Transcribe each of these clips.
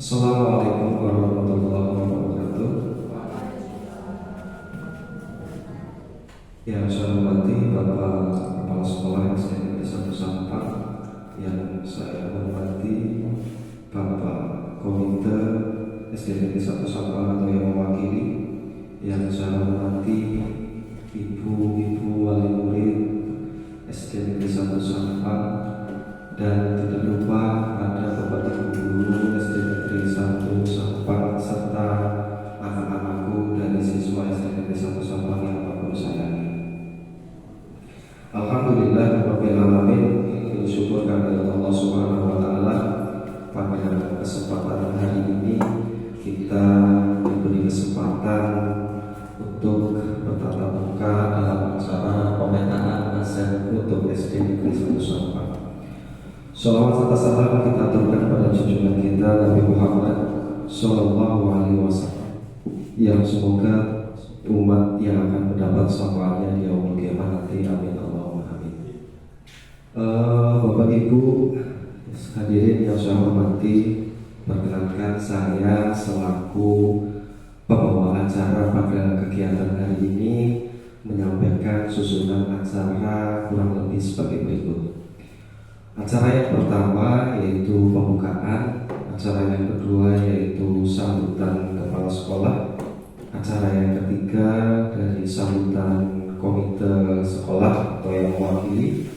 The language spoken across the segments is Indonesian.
Assalamualaikum warahmatullahi wabarakatuh. Yang saya hormati Bapak Kepala Sekolah SD Negeri 1 Sampang, yang saya hormati Bapak Komite SD Negeri 1 Sampang atau yang mewakili, yang saya hormati ibu-ibu wali murid SD Negeri 1 Sampang, dan tidak lupa ada Bapak Ibu guru SD Negeri 1 Sampang serta anak-anakku dari siswa SD Negeri 1 Sampang yang aku sayangi. Alhamdulillah rabbil alamin, syukur kepada Allah Subhanahu wa taala pada kesempatan hari ini kita diberi kesempatan untuk bertatap muka dalam acara pemetaan nasib untuk SD Negeri 1 Sampang. Shalawat serta salam kita aturkan pada junjungan kita Nabi Muhammad Sallallahu Alaihi Wasallam, yang semoga umat yang akan mendapat syafaatnya di yaumul qiyamah nanti. Amin Allahumma amin. Bapak Ibu hadirin yang saya hormati, perkenankan saya selaku pembawa acara pada kegiatan hari ini menyampaikan susunan acara kurang lebih sebagai berikut. Acara yang pertama yaitu pembukaan, acara yang kedua yaitu sambutan kepala sekolah, acara yang ketiga dari sambutan komite sekolah atau yang mewakili,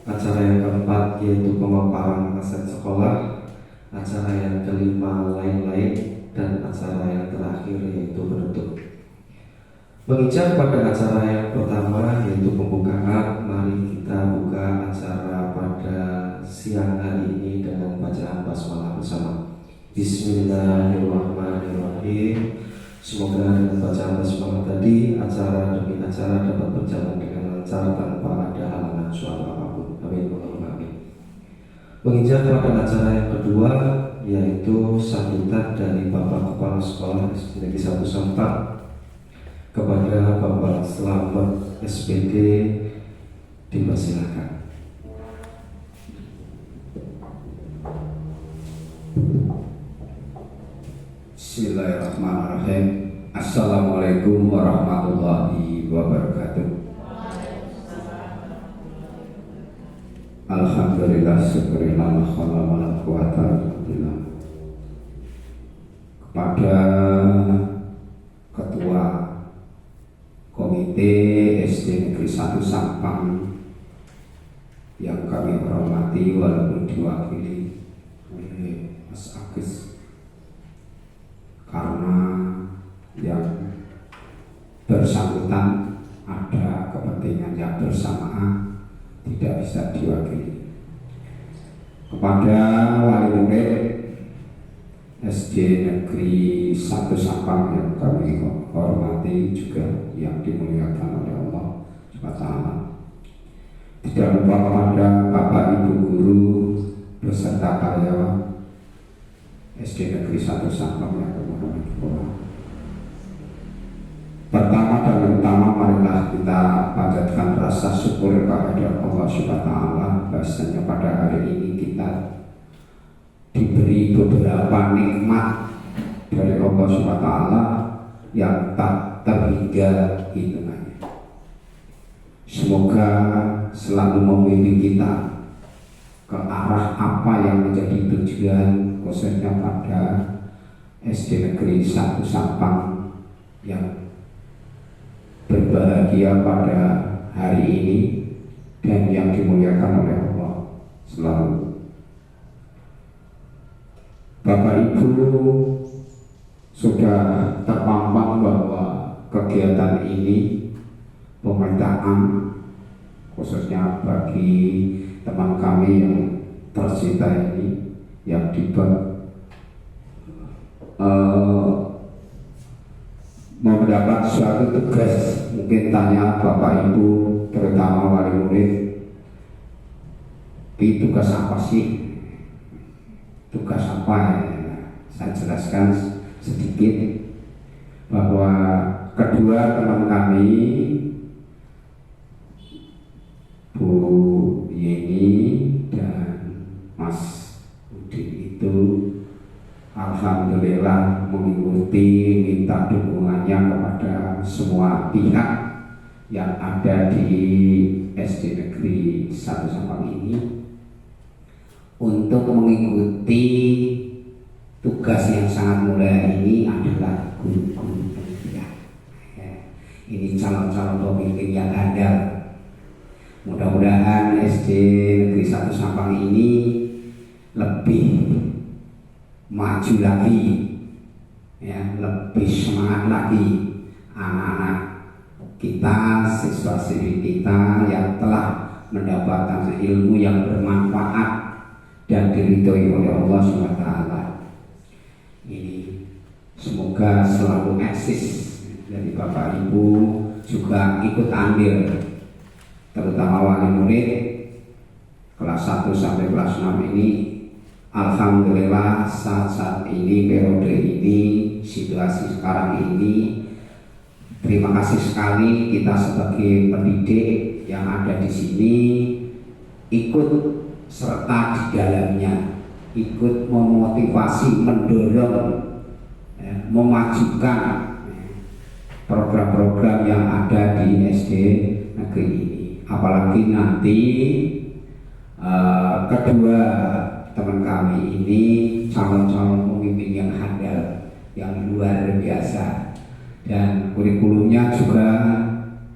acara yang keempat yaitu pemaparan aset sekolah, acara yang kelima lain-lain, dan acara yang terakhir yaitu penutup. Menginjak pada acara yang pertama yaitu pembukaan, mari kita buka acara pada siang hari ini dengan bacaan basmalah bersama. Bismillahirrahmanirrahim. Semoga dengan bacaan basmalah tadi acara demi acara dapat berjalan dengan lancar tanpa ada halangan suatu apapun. Amin Allahumma amin. Menginjak pada acara yang kedua yaitu sambutan dari Bapak Kepala Sekolah SD Negeri 1 Sampang kepada Bapak Selamat SPD, dipersilakan. Bismillahirrahmanirrahim. Assalamualaikum warahmatullahi wabarakatuh. Alhamdulillah, syukurillah, wala quwata illa billah. Kepada Ketua Komite SD Negeri 1 Sampang yang kami hormati walaupun diwakili oleh Mas Agus, karena yang bersangkutan ada kepentingan yang bersamaan tidak bisa diwakili. Kepada wali murid SD Negeri 1 Sampang yang kami hormati juga yang dimuliakan oleh Allah SWT. Tidak lupa kepada Bapak Ibu guru beserta karyawan SD Negeri 1 Sampang yang bermanfaat. Pertama dan utama, marilah kita panjatkan rasa syukur kepada Allah SWT bahwasanya pada hari ini kita diberi beberapa nikmat dari Allah SWT yang tak terhingga hitungannya. Semoga selalu membimbing kita ke arah apa yang menjadi tujuan, khususnya pada SD Negeri 1 Sampang yang berbahagia pada hari ini dan yang dimuliakan oleh Allah selalu. Bapak Ibu sudah terpampang bahwa kegiatan ini pemetaan khususnya bagi teman kami yang tercinta ini yang mendapat suatu tugas. Mungkin tanya Bapak Ibu terutama wali murid, itu tugas apa sih? Tugas apa ya? Saya jelaskan sedikit bahwa kedua teman kami, Bu Yeni dan Mas Udin, itu alhamdulillah mengikuti minta dukungannya kepada semua pihak yang ada di SD Negeri 1 Sampang ini untuk mengikuti tugas yang sangat mulia ini adalah guru-guru pendidikan. Ini calon-calon pemimpin yang handal. Mudah-mudahan SD Negeri 1 Sampang ini lebih maju lagi, ya, lebih semangat lagi anak-anak kita, siswa-siswi kita yang telah mendapatkan ilmu yang bermanfaat dan diridhoi oleh Allah SWT. Ini semoga selalu eksis dari Bapak Ibu juga ikut andil, terutama wali murid kelas 1 sampai kelas 6 ini. Alhamdulillah saat ini, periode ini, situasi sekarang ini, terima kasih sekali kita sebagai pendidik yang ada di sini ikut serta di dalamnya, ikut memotivasi, mendorong, ya, memajukan program-program yang ada di SD negeri ini. Apalagi nanti kedua teman kami ini calon-calon pemimpin yang handal, yang luar biasa, dan kurikulumnya juga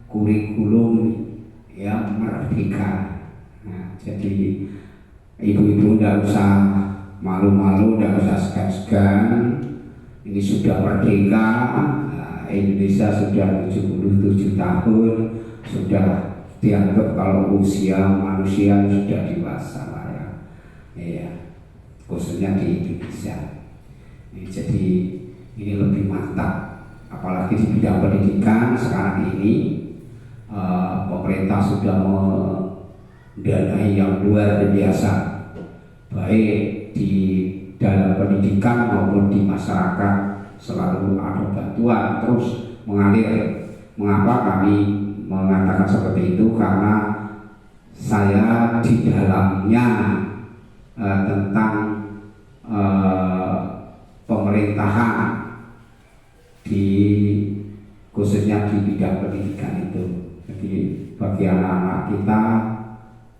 kurikulum yang merdeka. Nah, jadi ibu-ibu tidak usah malu-malu, tidak usah segan-segan. Ini sudah merdeka. Nah, Indonesia sudah 77 tahun, sudah dianggap kalau usia manusia sudah dewasa lah ya. Iya, khususnya di Indonesia. Jadi ini lebih mantap, apalagi di bidang pendidikan sekarang ini pemerintah sudah mendanai yang luar biasa, baik di dalam pendidikan maupun di masyarakat selalu ada bantuan terus mengalir. Mengapa kami mengatakan seperti itu? Karena saya di dalamnya tentang pemerintahan di khususnya di bidang pendidikan itu. Jadi bagi anak-anak kita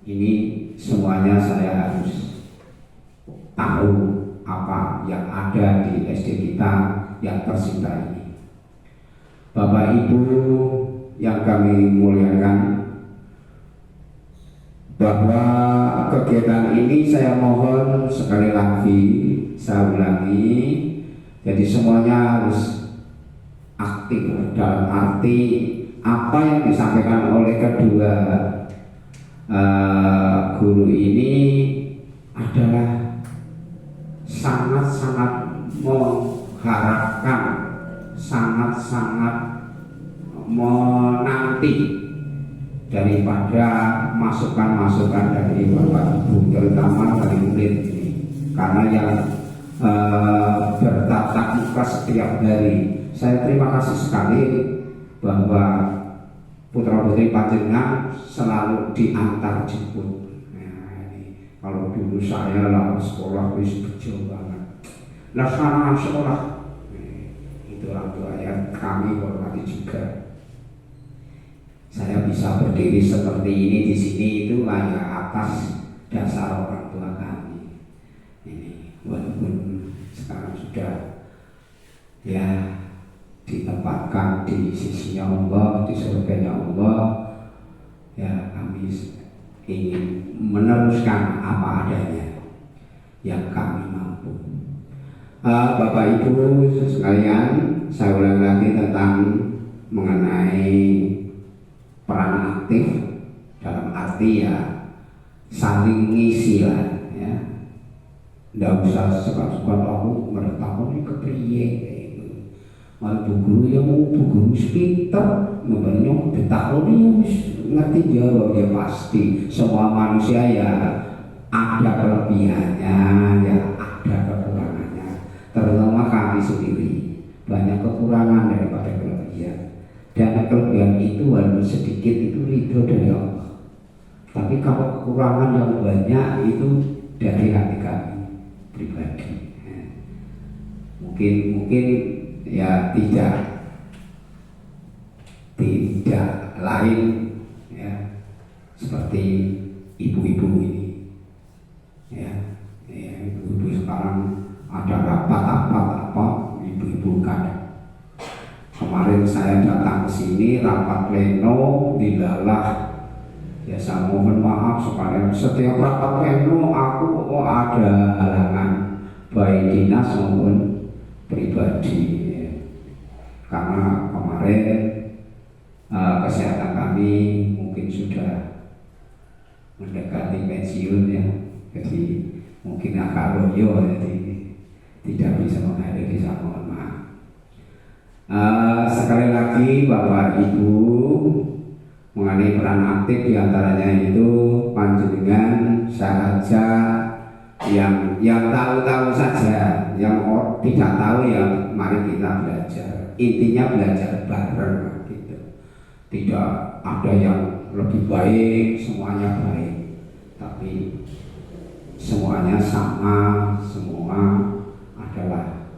ini semuanya saya harus tahu apa yang ada di SD kita yang tercinta ini. Bapak Ibu yang kami muliakan, bahwa kegiatan ini saya mohon sekali lagi, saya ulangi, jadi semuanya harus aktif dalam arti apa yang disampaikan oleh kedua guru ini adalah sangat-sangat mengharapkan, sangat-sangat menanti daripada masukan-masukan dari Bapak Ibu, terutama dari murid ini, karena yang bertatap muka setiap hari. Saya terima kasih sekali bahwa putra putri panjenengan selalu diantar jemput. Nah, ini kalau dulu saya lah sekolah wis bejo banget, lah sana sekolah, itu orang tua yang kami hormati juga. Saya bisa berdiri seperti ini di sini itu hanya atas dasar orang tua kami. Ini walaupun sekarang sudah ya ditempatkan di sisinya Allah, di surganya Allah, ya kami ingin meneruskan apa adanya yang kami mampu. Bapak Ibu sekalian, saya ulang lagi tentang mengenai peran aktif dalam arti ya saling ngisi lah ya. Nggak usah suka-suka aku ngertakon ini kepriye gitu. Mal bu guru ya mau bu guru pinter, memangnya ditakoni ya wis ngerti jawab ya pasti. Semua manusia ya ada kelebihannya, ya ada kekurangannya. Terutama kami sendiri banyak kekurangan daripada kelebihan. Dan kelebihan itu walaupun sedikit itu ridho dari Allah. Tapi kalau kekurangan yang banyak itu dari hati kami pribadi. mungkin ya tidak lain ya seperti ibu-ibu ini ya, ibu-ibu sekarang ada rapat apa ibu-ibu kadang. Kemarin saya datang ke sini rapat pleno dilalah. Ya saya mohon maaf supaya setiap rapat pleno aku ada halangan baik dinas maupun pribadi ya. Karena kemarin kesehatan kami mungkin sudah mendekati pensiun ya, jadi mungkin agak loyo, jadi tidak bisa menghadiri, saya mohon maaf. Sekali lagi Bapak Ibu, mengenai peran aktif diantaranya itu panjenengan saja yang tahu-tahu saja, yang tidak tahu ya mari kita belajar. Intinya belajar bareng gitu. Tidak ada yang lebih baik, semuanya baik, tapi semuanya sama, semua adalah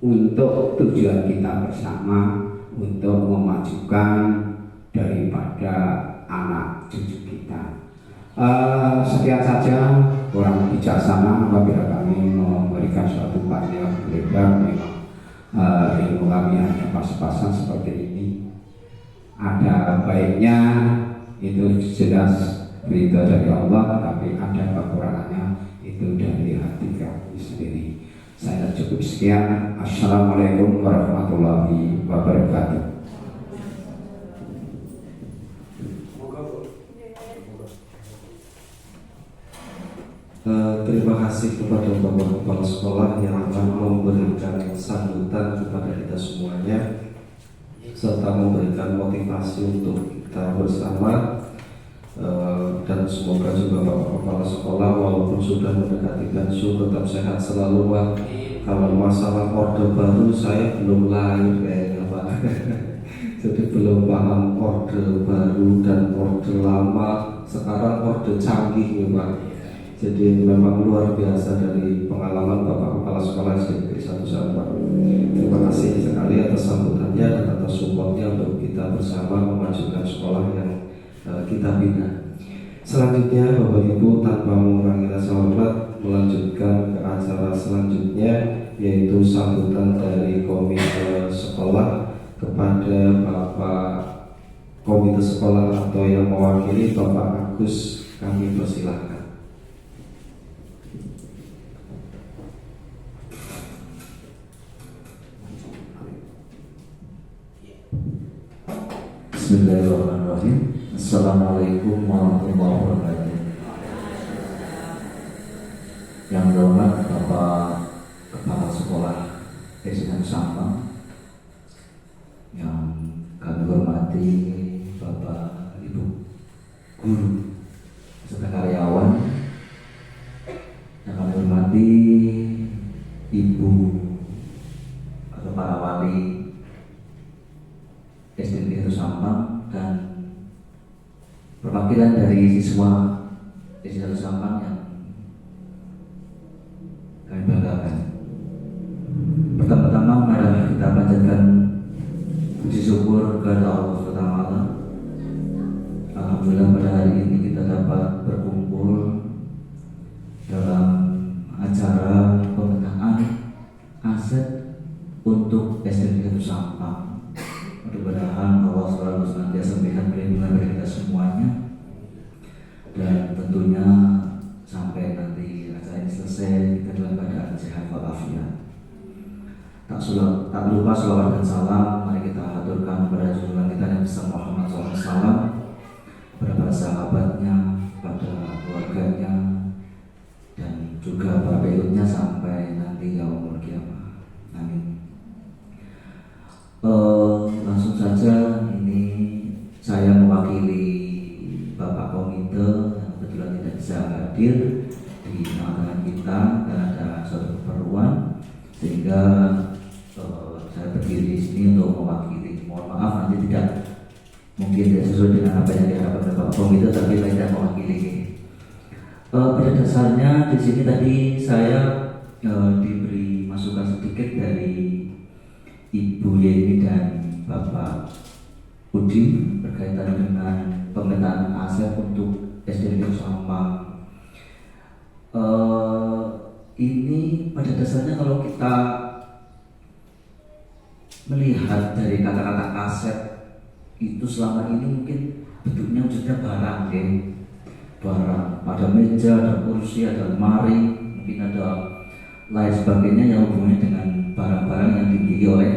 untuk tujuan kita bersama, untuk memajukan daripada anak cucu kita. Sekian saja, kurang bijaksana apabila kami memberikan suatu panjang lebar. Memang ilmu kami hanya pas-pasan seperti ini. Ada baiknya, itu jelas berita dari Allah, tapi ada kekurangannya, itu dari hati kami sendiri. Saya cukup sekian. Assalamualaikum warahmatullahi wabarakatuh. Terima kasih kepada Bapak Kepala Sekolah yang telah memberikan sambutan kepada kita semuanya, serta memberikan motivasi untuk kita bersama. Dan semoga juga Bapak Kepala Sekolah walaupun sudah mendekati pensiun tetap sehat selalu, Pak. Kalau masalah orde baru saya belum lahir kayaknya, Pak. Jadi belum paham orde baru dan orde lama. Sekarang orde canggih nih, Pak. Jadi memang luar biasa dari pengalaman Bapak Kepala Sekolah SD 1 Pak. Terima kasih sekali atas sambutannya dan atas supportnya untuk kita bersama memajukan sekolah yang kita bina. Selanjutnya Bapak Ibu tanpa mengurangi rasa hormat melanjutkan ke acara selanjutnya, yaitu sambutan dari komite sekolah kepada Bapak komite sekolah atau yang mewakili Bapak Agus. Kami persilahkan. Bismillahirrahmanirrahim. Assalamualaikum warahmatullahi wabarakatuh. Yang terhormat Bapak Kepala Sekolah SD Sampang, yang kami hormati Bapak Ibu guru serta karyawan, yang kami hormati Ibu atau para wali SD Sampang dan perwakilan dari siswa SD Sampang yang kami banggakan. Pertama-tama marilah kita panjatkan puji syukur kepada Allah SWT. Alhamdulillah pada hari ini kita dapat berkumpul dalam acara pemetaan aset untuk SD Sampang. Mudah-mudahan Allah selalu senantiasa memberikan perlindungan bagi kita semuanya, dan tentunya sampai nanti acara ini selesai kita dalam keadaan sehat walafiat. Tak lupa sholawat dan salam mari kita haturkan kepada junjungan kita Nabi Muhammad SAW, kepada para sahabatnya, pada keluarganya, dan juga para pengikutnya sampai nanti yaumul qiyamah. Amin. Langsung saja, ini saya mewakili Bapak Komite yang kebetulan tidak bisa hadir di tengah-tengah kita karena ada suatu keperluan, sehingga saya berdiri di sini untuk mewakili. Mohon maaf nanti mungkin tidak sesuai dengan apa yang diharapkan oleh Bapak Komite, tapi saya tidak mewakili. Pada dasarnya di sini tadi saya diberi masukan sedikit dari Ibu Yeni dan Bapak Udin berkaitan dengan pemetaan aset untuk SD Negeri Sampang. Ini pada dasarnya kalau kita melihat dari kata-kata aset itu selama ini mungkin bentuknya wujudnya barang, ya. Barang, ada meja, ada kursi, ada lemari, mungkin ada lain sebagainya yang hubungannya dengan barang-barang yang dimiliki oleh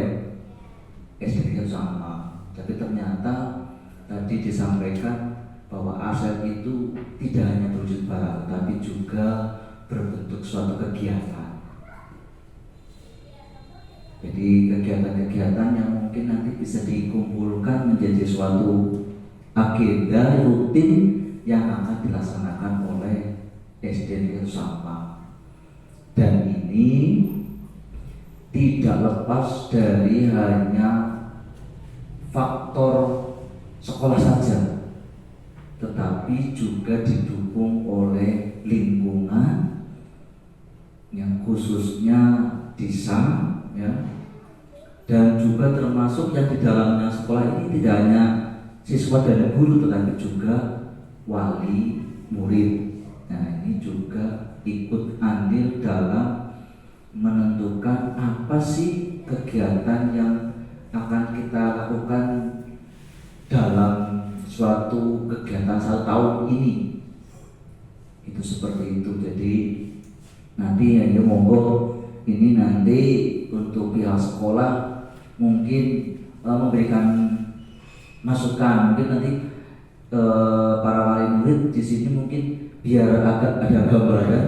SD Sampang. Tapi ternyata tadi disampaikan bahwa aset itu tidak hanya berwujud barang, tapi juga berbentuk suatu kegiatan. Jadi kegiatan-kegiatan yang mungkin nanti bisa dikumpulkan menjadi suatu agenda rutin yang akan dilaksanakan oleh SD Negeri Sampang. Dan ini tidak lepas dari hanya faktor sekolah saja, tetapi juga didukung oleh lingkungan yang khususnya desa, ya, dan juga termasuk yang di dalamnya sekolah ini tidak hanya siswa dan guru, tetapi juga wali murid. Nah, ini juga ikut andil dalam menentukan apa sih kegiatan yang akan kita lakukan dalam suatu kegiatan 1 tahun ini. Itu seperti itu. Jadi nanti ya monggo ini nanti untuk pihak sekolah mungkin memberikan masukan. Mungkin nanti para wali murid di sini mungkin biar agak ada gambaran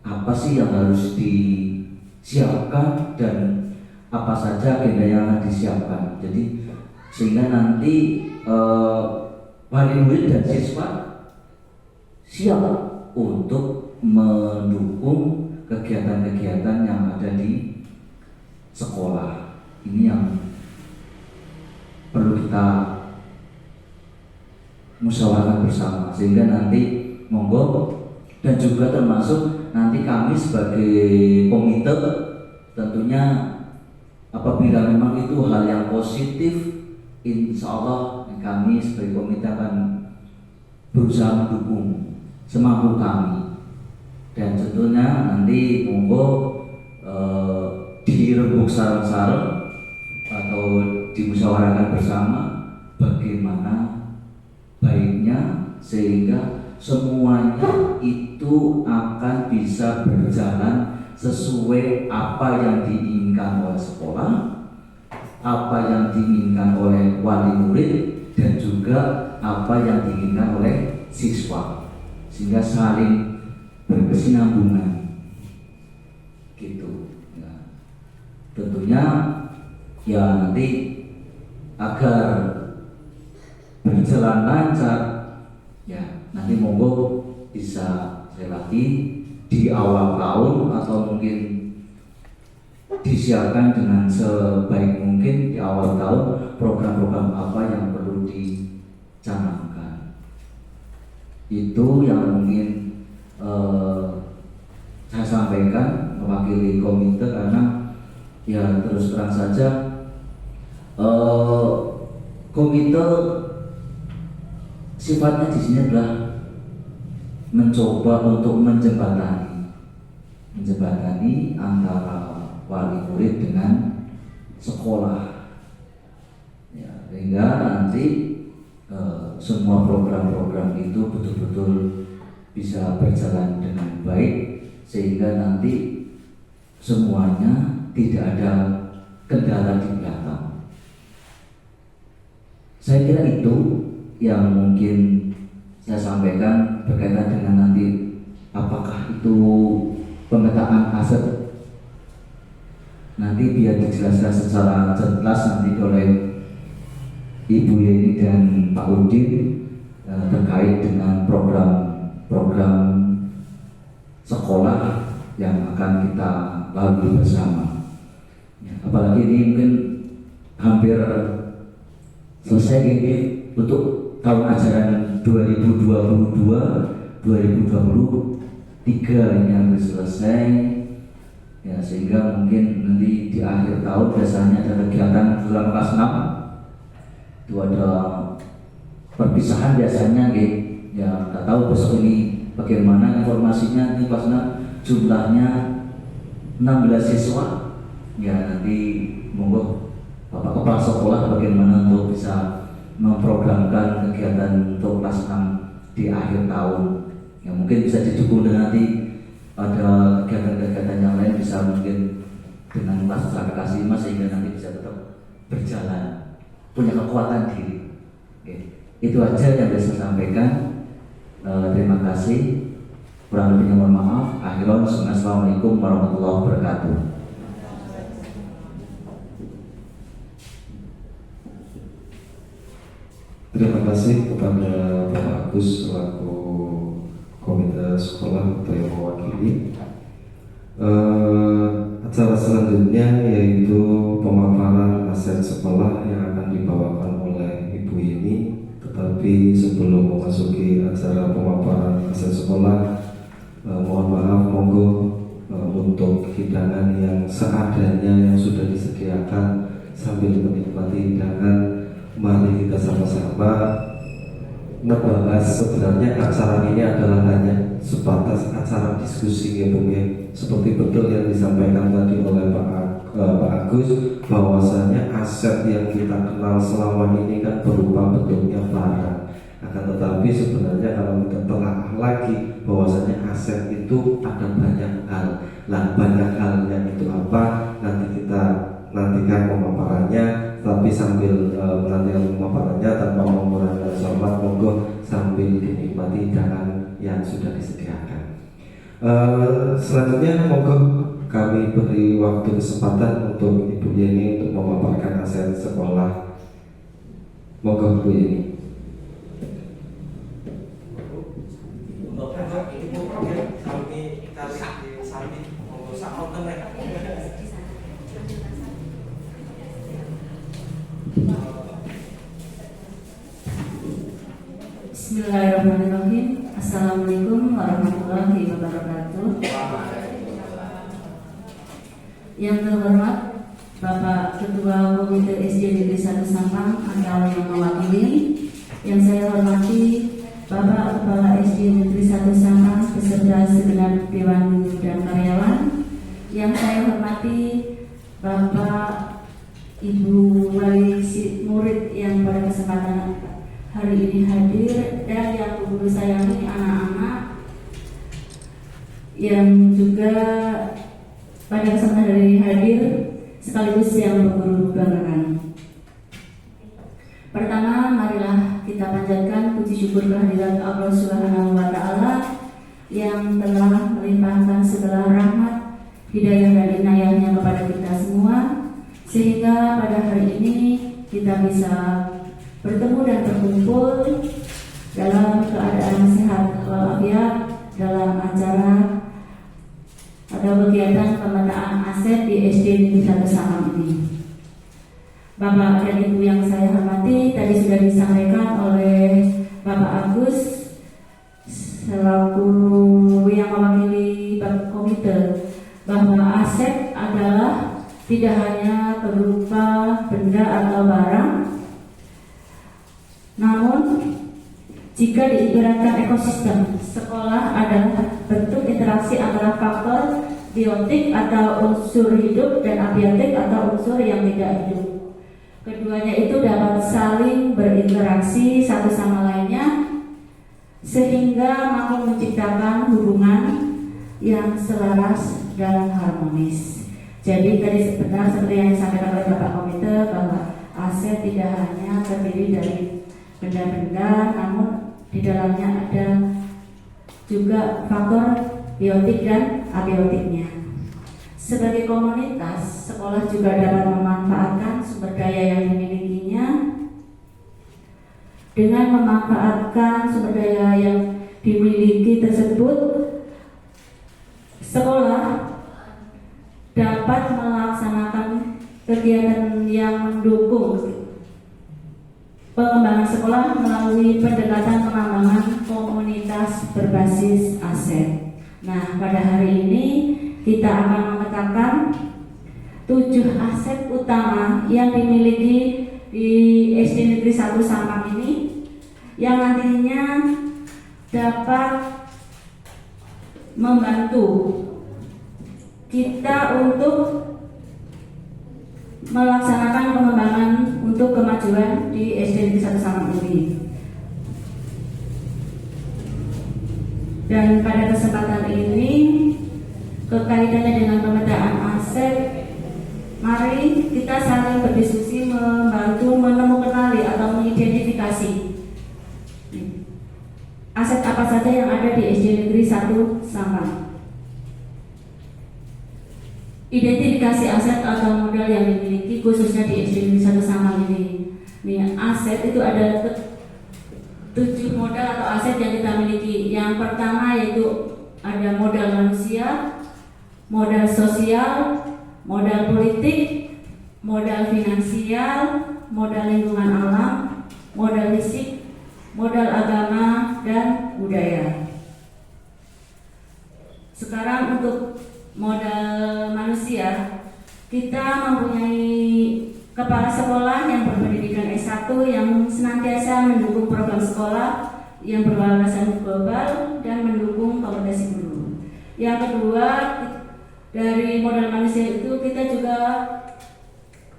apa sih yang harus disiapkan dan apa saja agenda yang akan disiapkan. Jadi sehingga nanti wali murid dan siswa siap untuk mendukung kegiatan-kegiatan yang ada di sekolah. Ini yang perlu kita musyawarahkan bersama, sehingga nanti monggo, dan juga termasuk nanti kami sebagai komite tentunya apabila memang itu hal yang positif, insya Allah kami sebagai komite akan berusaha mendukung semampu kami. Dan tentunya nanti monggo dirembuk sarang-sarang atau dimusyawarahkan bersama bagaimana baiknya sehingga semuanya itu akan bisa berjalan sesuai apa yang diinginkan oleh sekolah, apa yang diinginkan oleh wali murid, dan juga apa yang diinginkan oleh siswa, sehingga saling berkesinambungan gitu. Ya. Tentunya ya nanti agar berjalan lancar, ya nanti monggo bisa saya lagi di awal tahun atau mungkin disiapkan dengan sebaik mungkin di awal tahun program-program apa yang perlu dicanangkan. Itu yang mungkin saya sampaikan mewakili komite, karena ya terus terang saja komite sifatnya di sini adalah mencoba untuk menjembatani antara wali murid dengan sekolah, ya, sehingga nanti semua program-program itu betul-betul bisa berjalan dengan baik, sehingga nanti semuanya tidak ada kendala di belakang. Saya kira itu yang mungkin saya sampaikan berkaitan dengan nanti apakah itu pemetaan aset, nanti biar dijelaskan secara jelas nanti oleh Ibu Yeni dan Pak Udin terkait dengan program sekolah yang akan kita lalui bersama. Ya, apalagi ini mungkin hampir selesai ini untuk tahun ajaran 2022-2023 ini hampir selesai. sehingga mungkin nanti di akhir tahun biasanya ada kegiatan dalam kelas 6 itu ada perpisahan biasanya gitu. Ya nggak tahu besok ini bagaimana informasinya. Di kelas 6 jumlahnya 16 siswa. Ya nanti monggo Bapak Kepala Sekolah bagaimana untuk bisa memprogramkan kegiatan untuk kelas 6 di akhir tahun. Ya mungkin bisa didukung dengan nanti ada kegiatan-kegiatan yang lain, bisa mungkin dengan kelas kelas 5 sehingga nanti bisa tetap berjalan, punya kekuatan diri. Oke. Itu aja yang bisa saya sampaikan. Terima kasih. Kurang lebihnya mohon maaf. Akhirnya, assalamualaikum warahmatullahi wabarakatuh. Terima kasih kepada Pak Agus selaku komite sekolah atau yang mewakili. Acara selanjutnya yaitu pemaparan aset sekolah yang akan dibawakan oleh Ibu ini. Tetapi sebelum memasuki acara pemaparan aset sekolah, mohon maaf, monggo untuk hidangan yang seadanya yang sudah disediakan sambil menikmati hidangan. Mari kita sama-sama membahas. Sebenarnya acara ini adalah hanya sebatas acara diskusi ya Bung ya. Seperti betul yang disampaikan tadi oleh Pak Agus, bahwasanya aset yang kita kenal selama ini kan berupa bentuknya barang. Akan tetapi sebenarnya kalau kita telah lagi bahwasanya aset itu ada banyak hal. Lah banyak halnya itu apa? Nanti kita nantikan pemaparannya. Tapi sambil menantikan pemaparannya tanpa mengurangi hormat, monggo sambil dinikmati hidangan yang sudah disediakan. Selanjutnya monggo kami beri waktu kesempatan untuk Ibu Yeni untuk memaparkan aset sekolah. Monggo Bu Yeni. Bismillahirrahmanirrahim. Assalamualaikum warahmatullahi wabarakatuh. Yang terhormat Bapak Ketua Komite SD Negeri 1 Sampang atau yang mewakili, yang saya hormati Bapak Kepala SD Negeri 1 Sampang beserta segenap Dewan Guru dan karyawan, yang saya hormati Bapak Ibu wali murid yang pada kesempatan hari ini hadir, dan yang guru sayangi anak-anak yang juga pada kesempatan hari ini hadir sekaligus yang berguru barengan. Pertama, marilah kita panjatkan puji syukur kehadirat Allah Subhanahu wa Ta'ala yang telah melimpahkan segala rahmat, hidayah dan inayahnya kepada kita semua, sehingga pada hari ini kita bisa bertemu dan berkumpul dalam keadaan sehat walafiat dalam acara atau kegiatan pemetaan aset di SD Negeri 1 Sampang ini. Bapak dan Ibu yang saya hormati, tadi sudah disampaikan oleh Bapak Agus selaku yang mewakili komite bahwa aset adalah tidak hanya berupa benda atau barang, namun jika diibaratkan ekosistem, sekolah adalah bentuk interaksi antara faktor biotik atau unsur hidup dan abiotik atau unsur yang tidak hidup. Keduanya itu dapat saling berinteraksi satu sama lainnya sehingga mampu menciptakan hubungan yang selaras dan harmonis. Jadi tadi benar seperti yang disampaikan oleh Bapak Komite bahwa aset tidak hanya terdiri dari benda-benda, namun di dalamnya ada juga faktor biotik dan abiotiknya. Sebagai komunitas, sekolah juga dapat memanfaatkan sumber daya yang dimilikinya. Dengan memanfaatkan sumber daya yang dimiliki tersebut, sekolah dapat melaksanakan kegiatan yang mendukung pengembangan sekolah melalui pendekatan pengembangan komunitas berbasis aset. Nah, pada hari ini kita akan mengetahui mengatakan 7 aset utama yang dimiliki di SD Negeri 1 Sampang ini yang nantinya dapat membantu kita untuk melaksanakan pengembangan untuk kemajuan di SD Negeri 1 Sampang ini. Dan pada kesempatan ini kekaitannya dengan pemetaan aset, mari kita saling berdiskusi membantu menemukan atau mengidentifikasi aset apa saja yang ada di SD Negeri 1 Sampang. Identifikasi aset atau modal yang dimiliki khususnya di SD Negeri 1 Sampang ini. Aset itu ada 7 modal atau aset yang kita miliki. Yang pertama yaitu ada modal manusia, modal sosial, modal politik, modal finansial, modal lingkungan alam, modal fisik, modal agama, dan budaya. Sekarang untuk modal manusia, kita mempunyai kepala sekolah yang berpendidikan S1 yang senantiasa mendukung program sekolah yang berwawasan global dan mendukung kompetensi guru. Yang kedua, dari modal manusia itu kita juga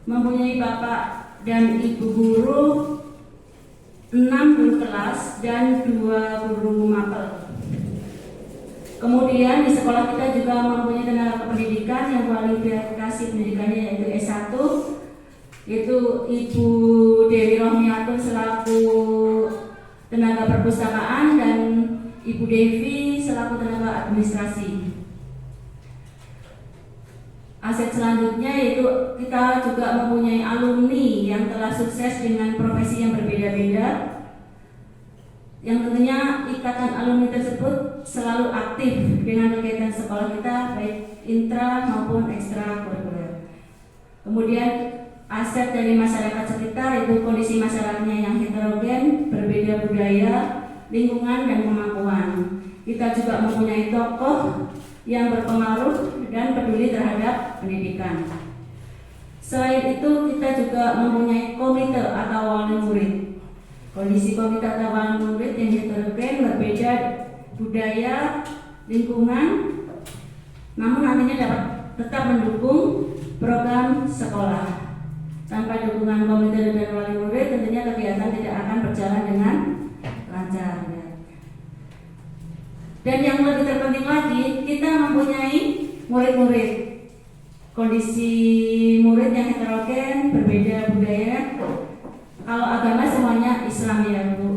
mempunyai bapak dan ibu guru, 6 guru kelas dan 2 guru mapel. Kemudian di sekolah kita juga mempunyai tenaga kependidikan yang kualifikasi pendidikannya yaitu S1, yaitu Ibu Dewi Rohmiatun selaku tenaga perpustakaan dan Ibu Devi selaku tenaga administrasi. Aset selanjutnya yaitu kita juga mempunyai alumni yang telah sukses dengan profesi yang berbeda-beda, yang tentunya ikatan alumni tersebut selalu aktif dengan kegiatan sekolah kita baik intra maupun ekstra kurikuler. Kemudian aset dari masyarakat sekitar itu kondisi masyarakatnya yang heterogen, berbeda budaya, lingkungan, dan kemampuan. Kita juga mempunyai tokoh yang berpengaruh dan peduli terhadap pendidikan. Selain itu kita juga mempunyai komite atau wali murid. Kondisi komite atau wali murid yang heterogen, berbeda budaya, lingkungan, namun nantinya dapat tetap mendukung program sekolah. Tanpa dukungan komite dan wali murid, tentunya kegiatan tidak akan berjalan dengan lancar. Dan yang lebih terpenting lagi, kita mempunyai murid-murid. Kondisi murid yang heterogen, berbeda budaya. Kalau agama semuanya Islam ya Bu.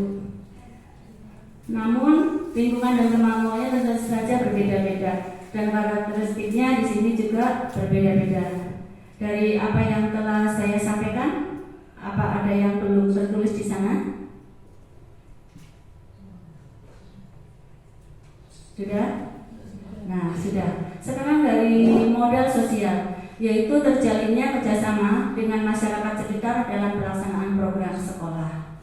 Namun lingkungan dan kemampuannya tentu saja berbeda-beda. Dan karakteristiknya di sini juga berbeda-beda. Dari apa yang telah saya sampaikan, apa ada yang belum tertulis di sana? Sudah? Nah, sudah. Sekarang dari modal sosial, yaitu terjalinnya kerjasama dengan masyarakat sekitar dalam pelaksanaan program sekolah.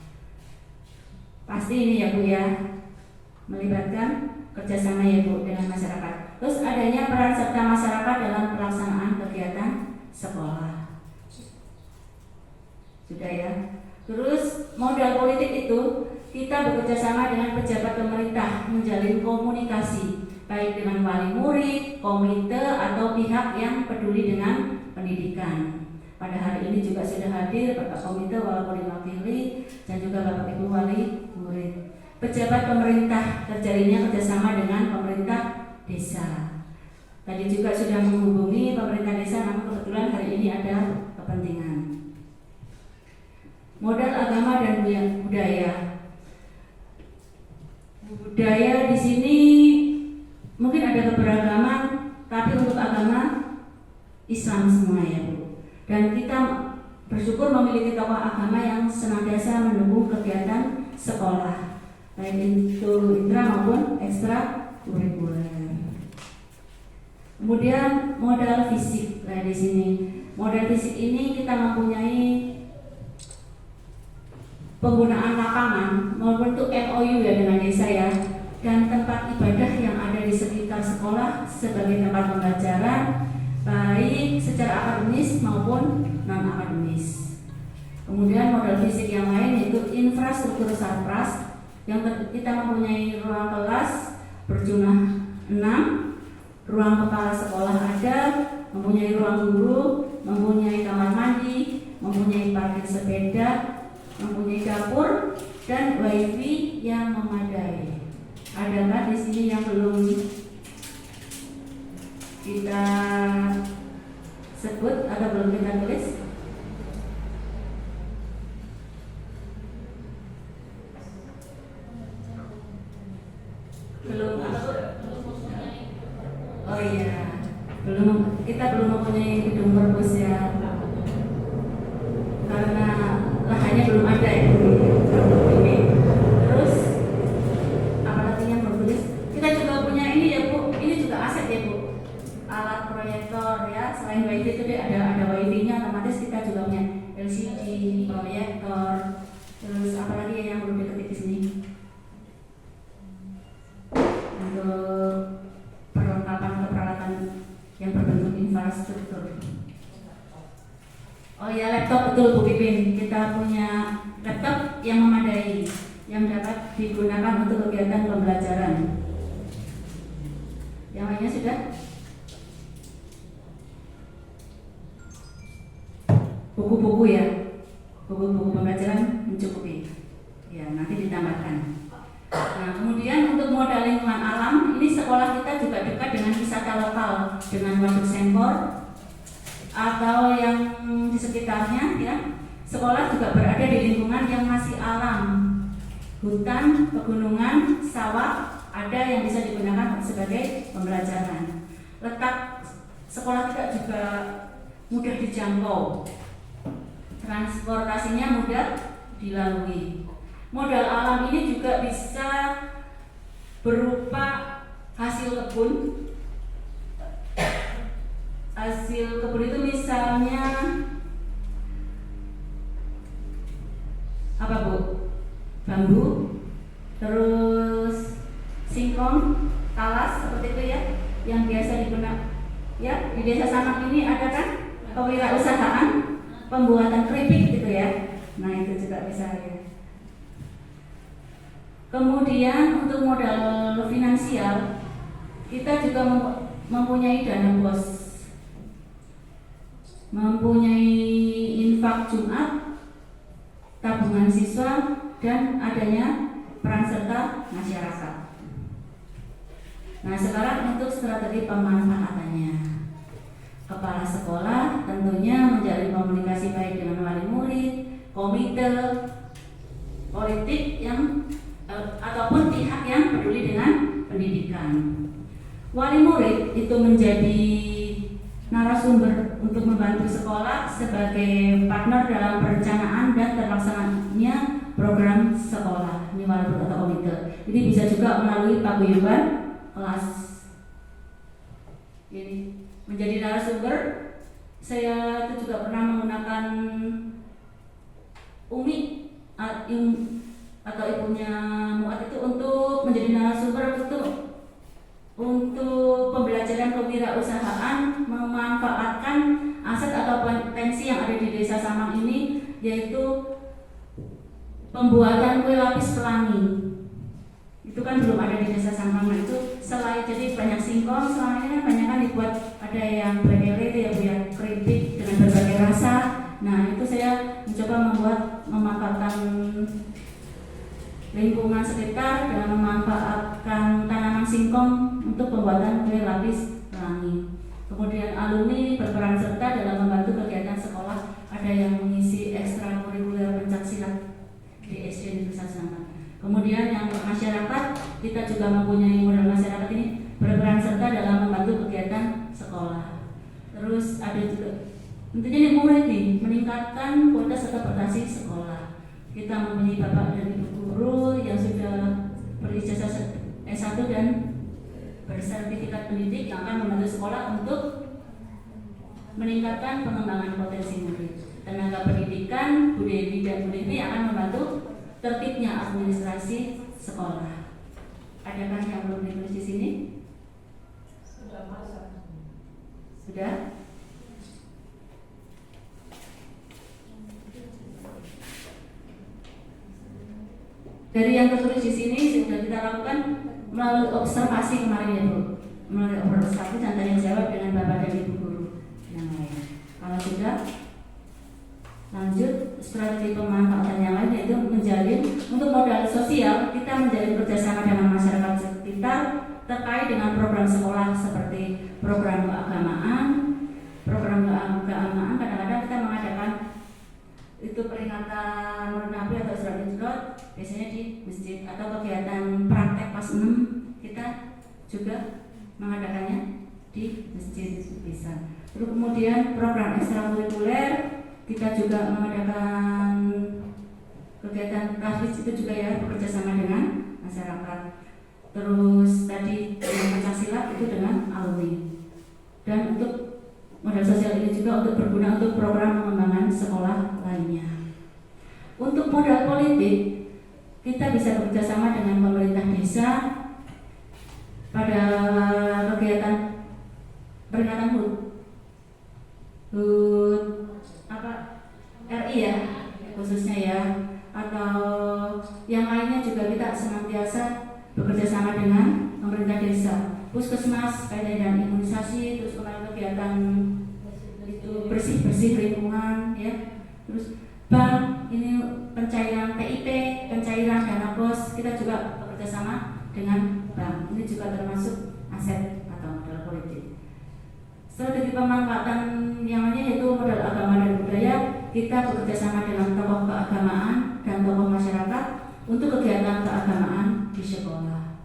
Pasti ini ya Bu ya, melibatkan kerjasama ya Bu dengan masyarakat. Terus adanya peran serta masyarakat dalam pelaksanaan kegiatan sekolah. Sudah ya. Terus modal politik itu kita bekerja sama dengan pejabat pemerintah menjalin komunikasi baik dengan wali murid, komite atau pihak yang peduli dengan pendidikan. Pada hari ini juga sudah hadir Bapak Komite walaupun diwakili dan juga Bapak Ibu wali murid. Pejabat pemerintah terjalinnya kerjasama dengan pemerintah desa. Tadi juga sudah menghubungi pemerintah desa, namun kebetulan hari ini ada kepentingan. Modal agama dan budaya. Budaya di sini mungkin ada keberagaman, tapi untuk agama Islam semua ya Bu. Dan kita bersyukur memiliki tokoh agama yang senantiasa mendukung kegiatan sekolah, baik itu intra maupun ekstra kurikuler. Kemudian modal fisik, nah di sini modal fisik ini kita mempunyai penggunaan lapangan maupun itu MOU ya dengan desa ya, dan tempat ibadah yang ada di sekitar sekolah sebagai tempat pembelajaran, maupun non-akademis. Kemudian modal fisik yang lain yaitu infrastruktur sarpras yang kita mempunyai ruang kelas berjumlah 6, ruang kepala sekolah ada, mempunyai ruang guru, mempunyai kamar mandi, mempunyai parkir sepeda, mempunyai dapur dan wifi yang memadai. Adakah di sini yang belum kita sebut atau belum kita tulis? Belum atau oh iya, kita belum mempunyai gedung perpus ya, karena lahannya belum ada ya ini. Terus apalagi yang bertulis, kita juga punya ini ya Bu, ini juga aset ya Bu, alat proyektor ya. Selain wifi itu ada wifi-nya, otomatis kita juga punya LCD, proyektor. Terus apalagi yang belum diketik di sini untuk perlengkapan peralatan yang berbentuk infrastruktur. Oh ya, laptop, betul Bu Pipin, kita punya laptop yang memadai yang dapat digunakan untuk kegiatan pembelajaran. Yang lainnya sudah? Buku-buku ya, buku-buku pembelajaran mencukupi. Ya, nanti ditambahkan. Nah, kemudian untuk modal lingkungan alam, ini sekolah kita juga dekat dengan wisata lokal, dengan waduk Sempor atau yang di sekitarnya ya. Sekolah juga berada di lingkungan yang masih alam, hutan, pegunungan, sawah, ada yang bisa digunakan sebagai pembelajaran. Letak sekolah kita juga mudah dijangkau, transportasinya mudah dilalui. Modal alam ini juga bisa berupa hasil kebun. Hasil kebun itu misalnya apa Bu? Bambu, terus singkong, talas seperti itu ya, yang biasa digunakan. Ya, di Desa Samak ini ada kan kewirausahaan pembuatan keripik gitu ya. Nah, itu juga bisa ya. Kemudian untuk modal finansial, kita juga mempunyai dana BOS, mempunyai infak Jumat, tabungan siswa, dan adanya peran serta masyarakat. Nah, sekarang untuk strategi pemanfaatannya. Kepala sekolah tentunya menjalin komunikasi baik dengan wali murid, komite, politik yang ataupun pihak yang peduli dengan pendidikan. Wali murid itu menjadi narasumber untuk membantu sekolah sebagai partner dalam perencanaan dan terlaksananya program sekolah. Ini wali murid atau komite. Jadi bisa juga melalui paguyuban kelas. Ini menjadi narasumber. Saya itu juga pernah menggunakan Umi atau ibunya Muat itu untuk menjadi narasumber untuk pembelajaran kewirausahaan, memanfaatkan aset atau potensi yang ada di Desa Samang ini, yaitu pembuatan kue lapis pelangi. Itu kan belum ada di Desa Samang. Nah, itu selain jadi banyak singkong, selama ini kan banyak kan dibuat, ada yang brele itu ya keripik dengan berbagai rasa. Nah, itu saya mencoba memanfaatkan lingkungan sekitar dengan memanfaatkan tanaman singkong untuk pembuatan kue lapis pelangi. Kemudian alumni berperan serta dalam membantu kegiatan sekolah, ada yang mengisi ekstrakurikuler pencak silat di SD Negeri Sasangan. Kemudian yang masyarakat, kita juga mempunyai modal masyarakat ini berperan serta dalam membantu kegiatan sekolah. Terus ada juga tentunya ini murid nih, meningkatkan kualitas serta prestasi sekolah. Kita mempunyai bapak dan ibu guru yang sudah berijazah S1 dan bersertifikat pendidik yang akan membantu sekolah untuk meningkatkan pengembangan potensi murid. Tenaga pendidikan, Bu Dewi dan Bu Devi akan membantu tertibnya administrasi sekolah. Adakah yang belum ditulis di sini? Sudah. Dari yang tertulis di sini sudah kita lakukan melalui observasi kemarin ya Bu, melalui observasi dan tanya jawab dengan Bapak dan Ibu guru yang lain. Kalau sudah, lanjut strategi pemanfaatan yang lain yaitu menjalin untuk modal sosial. Kita menjalin kerjasama dengan masyarakat sekitar terkait dengan program sekolah seperti program keagamaan. Program keagamaan kadang-kadang kita mengadakan itu peringatan Maulid Nabi atau Isra Mi'raj biasanya di masjid, atau kegiatan praktek pas 6 kita juga mengadakannya di masjid bisa. Terus kemudian program ekstrakurikuler kita juga mengadakan kegiatan tahfiz itu juga ya, bekerja sama dengan masyarakat. Terus tadi dengan Pancasila itu dengan alumni. Dan untuk modal sosial ini juga untuk berguna untuk program pengembangan sekolah lainnya. Untuk modal politik, kita bisa bekerja sama dengan pemerintah desa pada kegiatan peringatan HUT RI ya khususnya ya, atau yang lainnya juga kita senantiasa bekerja sama dengan pemerintah desa. Puskesmas kaitannya dengan imunisasi, terus kegiatan itu bersih lingkungan ya, terus bank ini pencairan PIP, pencairan dana BOS, kita juga bekerja sama dengan bank. Ini juga termasuk aset atau modal politik. Strategi pemanfaatan yang lainnya yaitu modal agama dan budaya. Kita bekerja sama dengan tokoh keagamaan dan tokoh masyarakat untuk kegiatan keagamaan di sekolah.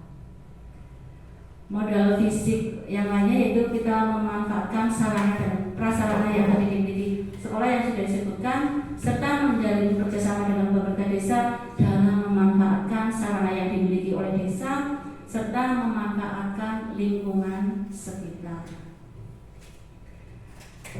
Modal fisik yang lainnya yaitu kita memanfaatkan sarana dan prasarana yang dimiliki sekolah yang sudah disebutkan, serta menjalin kerjasama dengan pemerintah desa dalam memanfaatkan sarana yang dimiliki oleh desa serta memanfaatkan lingkungan sekitar.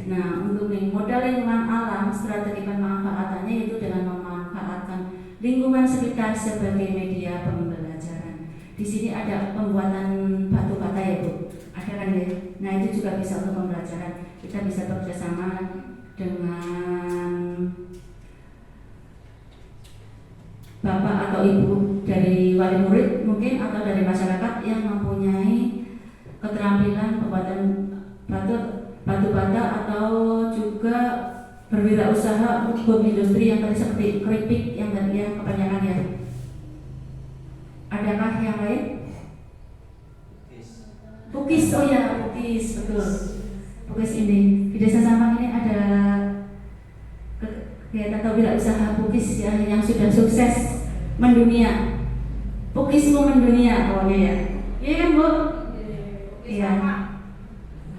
Nah, untuk modal lingkungan alam, strategi pemanfaatannya yaitu dengan memanfaatkan lingkungan sekitar sebagai media pembelajaran. Di sini ada pembuatan batu bata ya Bu, ada kan ya. Nah itu juga bisa untuk pembelajaran. Kita bisa bekerjasama dengan bapak atau ibu dari wali murid mungkin, atau dari masyarakat yang mempunyai keterampilan pembuatan batu bata, atau juga berwirausaha untuk industri yang tadi seperti keripik yang tadi yang kebanyakan ya. Adakah yang lain? Pukis, oh ya pukis, betul. Pukis ini di desa Sampang ini ada kegiatan atau wirausaha pukis ya, yang sudah sukses mendunia. Pukismu mendunia, oh ya. Iya kan Bu? Iya.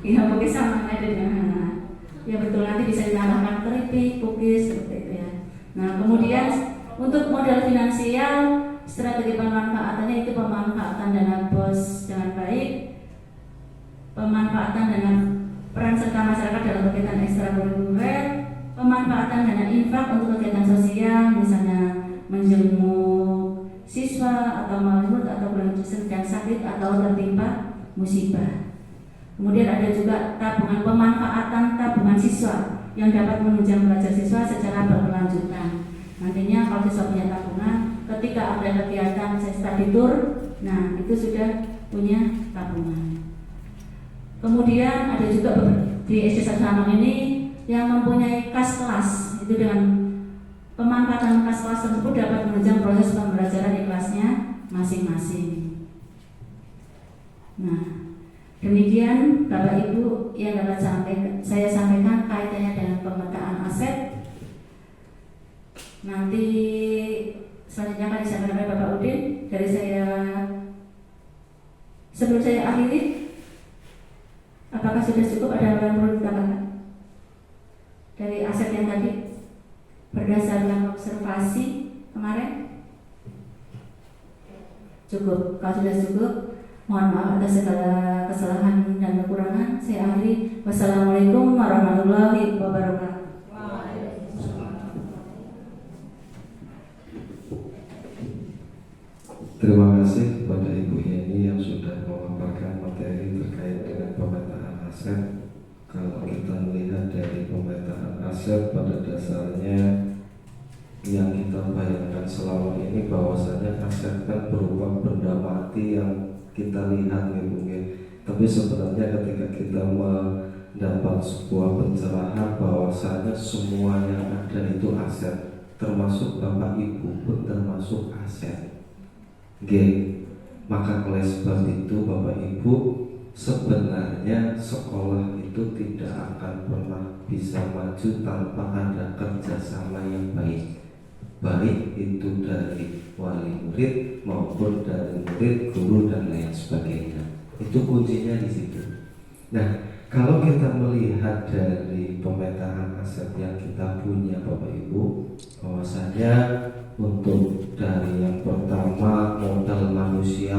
Iya pukis sama ada di mana? Ya betul, nanti bisa dinamakan keripik, pukis seperti itu ya. Nah kemudian untuk modal finansial, strategi pemanfaatannya itu pemanfaatan dana BOS dengan baik, pemanfaatan dengan peran serta masyarakat dalam kegiatan ekstrakurikuler, pemanfaatan dana infak untuk kegiatan sosial, misalnya menjenguk siswa atau malamut atau sedang sakit atau tertimpa musibah. Kemudian ada juga tabungan, pemanfaatan tabungan siswa yang dapat menunjang belajar siswa secara berkelanjutan. Nantinya kalau siswa punya tabungan, ketika ada kegiatan study tour, nah itu sudah punya tabungan. Kemudian ada juga di SD Sampang ini yang mempunyai kas kelas, itu dengan pemanfaatan kas kelas tersebut dapat menunjang proses pembelajaran di kelasnya masing-masing. Nah, demikian Bapak Ibu yang dapat saya sampaikan kaitannya dengan pemetaan aset. Nanti selanjutnya akan disampaikan oleh Bapak Udin. Dari saya, sebelum saya akhiri, apakah sudah cukup, ada yang perlu ditambahkan dari aset yang tadi berdasarkan observasi kemarin? Cukup. Kalau sudah cukup, mohon maaf atas segala kesalahan dan kekurangan. Saya akhiri. Wassalamualaikum warahmatullahi wabarakatuh. Terima kasih kepada Ibu Yeni yang sudah memaparkan materi terkait dengan pemetaan aset. Kalau kita melihat dari pemetaan aset, pada dasarnya yang kita bayangkan dengan selawat ini bahwasanya aset kan berupa benda mati yang kita lihat nih. Tapi sebenarnya ketika kita mendapat sebuah pencerahan bahwasanya semua yang ada itu aset, termasuk bapak ibu pun termasuk aset. Maka oleh sebab itu bapak ibu, sebenarnya sekolah itu tidak akan pernah bisa maju tanpa ada kerjasama yang baik, baik itu dari wali murid maupun dari murid, guru dan lain sebagainya. Itu kuncinya di situ. Nah, kalau kita melihat dari pemetaan aset yang kita punya Bapak Ibu, bahwasanya untuk dari yang pertama modal manusia,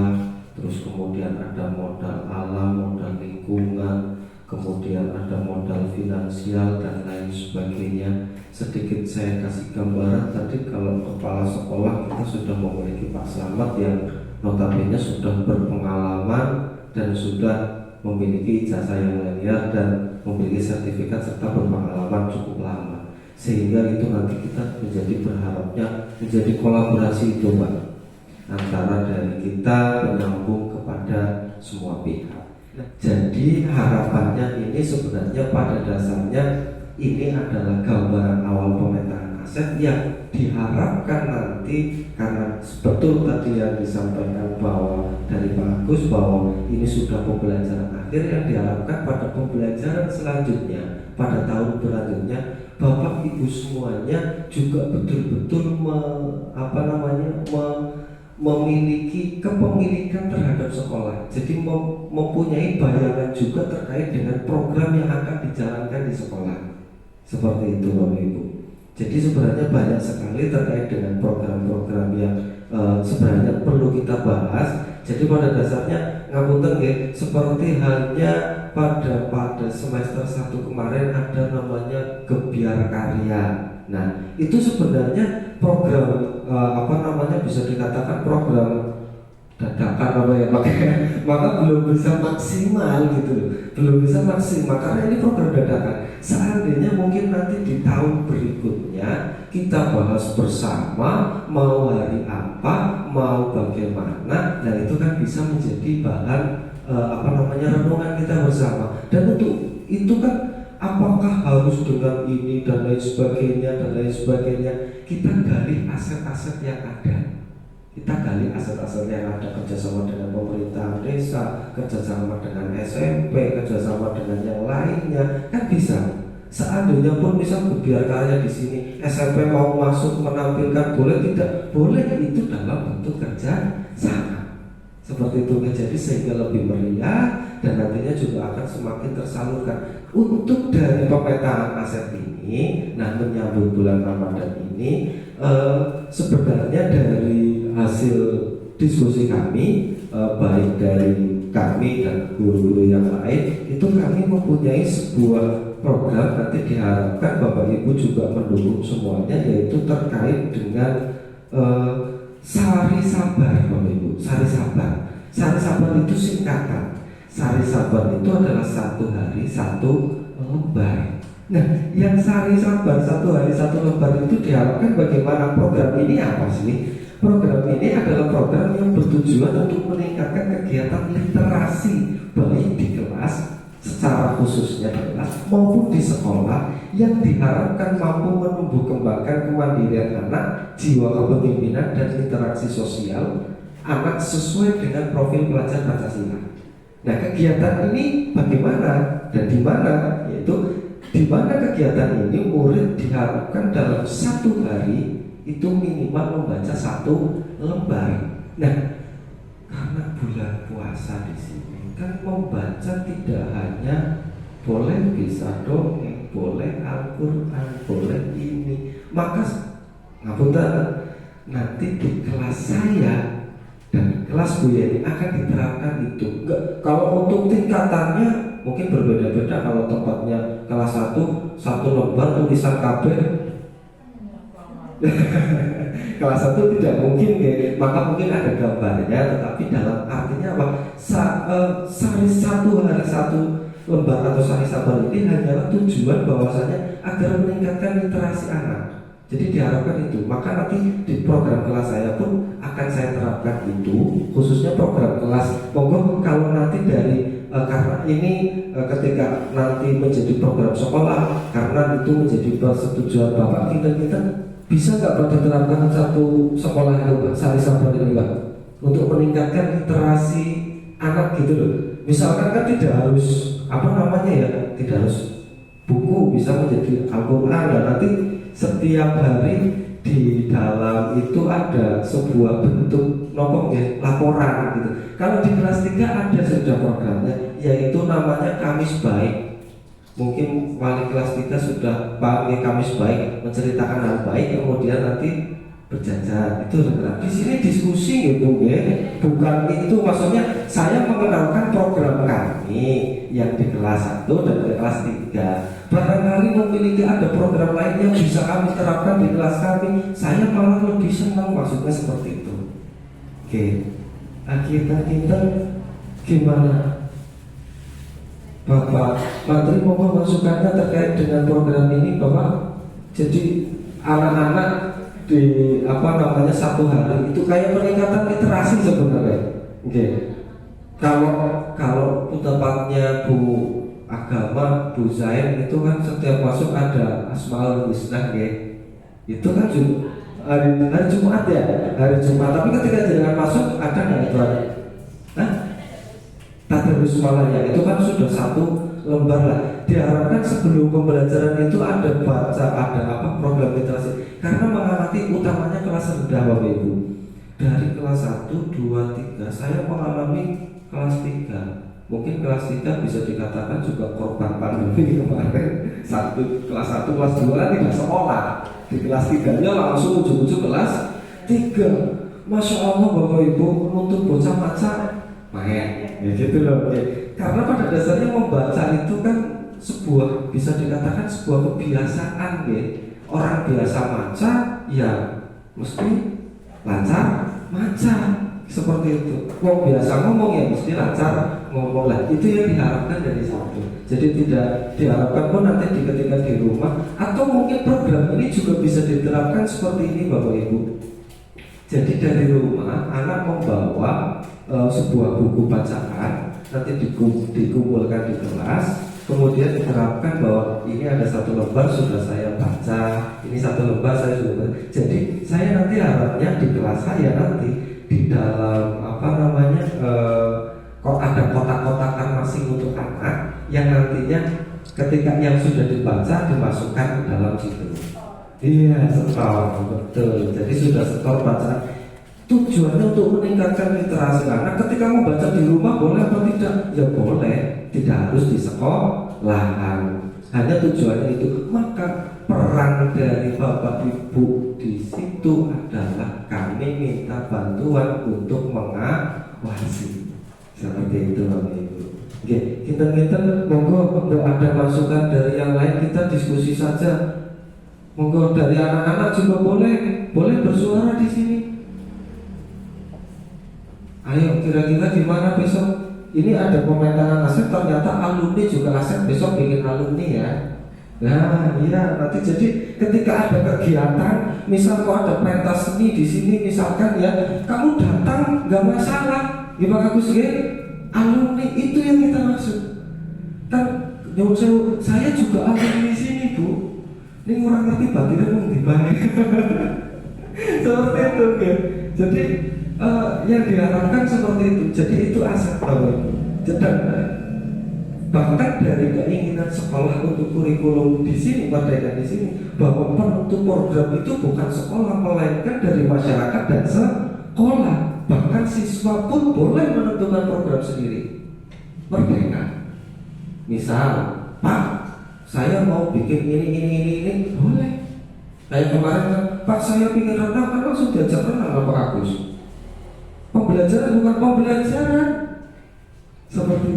terus kemudian ada modal alam, modal lingkungan, kemudian ada modal finansial dan lain sebagainya. Sedikit saya kasih gambaran tadi, kalau kepala sekolah kita sudah memiliki Pak Slamet yang notabene sudah berpengalaman dan sudah memiliki ijazah yang linear dan memiliki sertifikat serta berpengalaman cukup lama, sehingga itu nanti kita menjadi berharapnya menjadi kolaborasi itu Pak, antara dari kita menyambung kepada semua pihak. Jadi harapannya ini sebenarnya pada dasarnya ini adalah gambaran awal pemetaan aset yang diharapkan nanti, karena betul tadi yang disampaikan bahwa dari Pak Agus bahwa ini sudah pembelajaran akhir, yang diharapkan pada pembelajaran selanjutnya pada tahun berikutnya Bapak Ibu semuanya juga betul-betul memiliki kepemilikan terhadap sekolah. Jadi mempunyai bayangan juga terkait dengan program yang akan dijalankan di sekolah. Seperti itu Bapak Ibu. Jadi sebenarnya banyak sekali terkait dengan program-program yang sebenarnya perlu kita bahas. Jadi pada dasarnya ngapunten nggih, seperti halnya pada semester 1 kemarin ada namanya Gebiar Karya. Nah, itu sebenarnya program bisa dikatakan program dadakan maka belum bisa maksimal gitu, belum bisa maksimal karena ini program dadakan. Seandainya mungkin nanti di tahun berikutnya kita bahas bersama mau hari apa, mau bagaimana, nah itu kan bisa menjadi bahan renungan kita bersama. Dan untuk itu kan apakah harus dengan ini dan lain sebagainya, kita gali aset-aset yang ada. Kita gali aset-aset yang ada, kerjasama dengan pemerintah desa, kerjasama dengan SMP, kerjasama dengan yang lainnya, kan bisa. Seandainya pun misal Gebiar Karya di sini SMP mau masuk menampilkan, boleh tidak? Boleh, itu dalam bentuk kerja sama. Seperti itu, jadi sehingga lebih meriah dan nantinya juga akan semakin tersalurkan. Untuk dari pemetaan aset ini, nah menyambut bulan Ramadan ini, sebenarnya dari hasil diskusi kami, baik dari kami dan guru-guru yang lain, itu kami mempunyai sebuah program, nanti diharapkan Bapak Ibu juga mendukung semuanya, yaitu terkait dengan Sari Sabar Bapak Ibu. Sari Sabar, Sari Sabar itu singkatan. Sari Sabar itu adalah 1 hari 1 lembar. Nah, yang Sari Sabar 1 hari 1 lembar itu diharapkan bagaimana? Program ini apa sih? Program ini adalah program yang bertujuan untuk meningkatkan kegiatan literasi baik di kelas, secara khususnya di kelas maupun di sekolah, yang diharapkan mampu menumbuh kembangkan kemandirian anak, jiwa kepemimpinan dan interaksi sosial anak sesuai dengan profil pelajar Pancasila. Nah, kegiatan ini bagaimana dan di mana? Yaitu di mana kegiatan ini murid diharapkan dalam 1 hari itu minimal membaca 1 lembar. Nah, karena bulan puasa di sini kan membaca tidak hanya boleh bisa dongeng, boleh Al-Quran, boleh ini. Maka ngapunten, nanti di kelas saya dan kelas Bu Yeni akan diterapkan itu. Enggak, kalau untuk tingkatannya mungkin berbeda-beda. Kalau tempatnya kelas 1 lembar tulisan KB kelas 1 tidak mungkin maka mungkin ada gambarnya, tetapi dalam artinya apa? Sari 1 hari 1 lembar atau Sari Sabar ini hanyalah tujuan bahwasanya agar meningkatkan literasi anak. Jadi diharapkan itu. Maka nanti di program kelas saya pun akan saya terapkan itu, khususnya program kelas. Monggo kalau nanti dari karena ini ketika nanti menjadi program sekolah, karena itu menjadi persetujuan Bapak, kita bisa nggak Pak diterapkan satu sekolah itu Pak, Sari Sabar ini Pak, untuk meningkatkan literasi anak gitu loh. Misalkan kan tidak harus apa namanya ya, tidak harus buku, bisa menjadi Al-Quran, dan nanti setiap hari di dalam itu ada sebuah bentuk nopong ya, laporan gitu. Kalau di kelas 3 ada sudah programnya, yaitu namanya Kamis Baik. Mungkin wali kelas 3 sudah pakai Kamis Baik, menceritakan hal baik, kemudian nanti berjajar. Itu di sini diskusi gitu ya. Bukan itu, maksudnya saya mengenalkan program kami yang di kelas 1 dan di kelas 3. Barangkali memiliki ada program lain yang bisa kami terapkan di kelas kami, saya malah lebih senang, maksudnya seperti itu. Oke, kita gimana? Bapak Menteri mau masukannya terkait dengan program ini, Bapak. Jadi anak-anak di apa namanya satu hari itu kayak peningkatan literasi sebenarnya. Oke. Kalau tempatnya Bu Agama, Bu Zain itu kan setiap masuk ada Asmaul Husna ya. Itu kan juga hari Jumat ya, hari Jumat. Tapi ketika jangan masuk ada nggak itu? Tadarus malam ya, itu kan sudah satu lembar lah. Diharapkan sebelum pembelajaran itu ada baca, ada apa program literasi. Karena mengamati utamanya kelas rendah Bapak Ibu. Dari kelas 1, 2, 3 saya mengalami kelas 3. Mungkin kelas 3 bisa dikatakan juga korban pandemi kemarin. Kelas 1, kelas 2 tidak sekolah. Di kelas 3-nya langsung ujung-ujung kelas 3. Masya Allah Bapak Ibu, menuntut bocah maca main, ya gitu loh. Karena pada dasarnya membaca itu kan sebuah, bisa dikatakan sebuah kebiasaan ya. Orang biasa maca, ya mesti lancar maca. Seperti itu. Wong biasa ngomong ya mesti lancar ngomong lah. Itu yang diharapkan dari situ. Jadi tidak diharapkan pun nanti ketika di rumah, atau mungkin program ini juga bisa diterapkan seperti ini Bapak Ibu. Jadi dari rumah anak membawa sebuah buku bacaan, nanti dikumpulkan di kelas, kemudian diterapkan bahwa ini ada satu lembar sudah saya baca, ini satu lembar saya sudah baca. Jadi saya nanti harapnya di kelas saya nanti di dalam apa namanya kok ada kotak-kotakan masing untuk anak yang nantinya ketika yang sudah dibaca dimasukkan ke dalam situ. Iya, setor, betul. Jadi sudah setor bacaan. Tujuannya untuk meningkatkan literasi anak. Ketika membaca di rumah boleh atau tidak? Ya boleh. Tidak harus di sekolahan. Hanya tujuannya itu. Maka peran dari Bapak Ibu di situ adalah kami minta bantuan untuk mengawasi. Seperti itu Bapak Ibu. Oke, kita monggo ada masukan dari yang lain, kita diskusi saja. Monggo dari anak-anak juga boleh bersuara di sini. Ayo, kira-kira gimana besok? Ini ada komentaran Asep, ternyata alumni juga Asep besok bikin alumni ya. Nah, iya, nanti jadi ketika ada kegiatan, misal kalau ada pentas seni di sini misalkan ya, kamu datang nggak masalah. Gimana Agus ya? Alumni itu yang kita maksud. Kan saya juga alumni di sini, Bu. Ini orang ngerti batinnya mau gimana? Seperti itu kan. Jadi yang diharapkan seperti itu. Jadi itu aset Bapak. Bahkan dari keinginan sekolah untuk kurikulum di sini, merdeka di sini, bahwa untuk program itu bukan sekolah melainkan dari masyarakat dan sekolah. Bahkan siswa pun boleh menentukan program sendiri. Merdeka. Misal, Pak, saya mau bikin ini, boleh. Kayak kemarin kan, Pak saya ingin renang, kan langsung diajak renang Pak Agus. Pembelajaran bukan pembelajaran. Seperti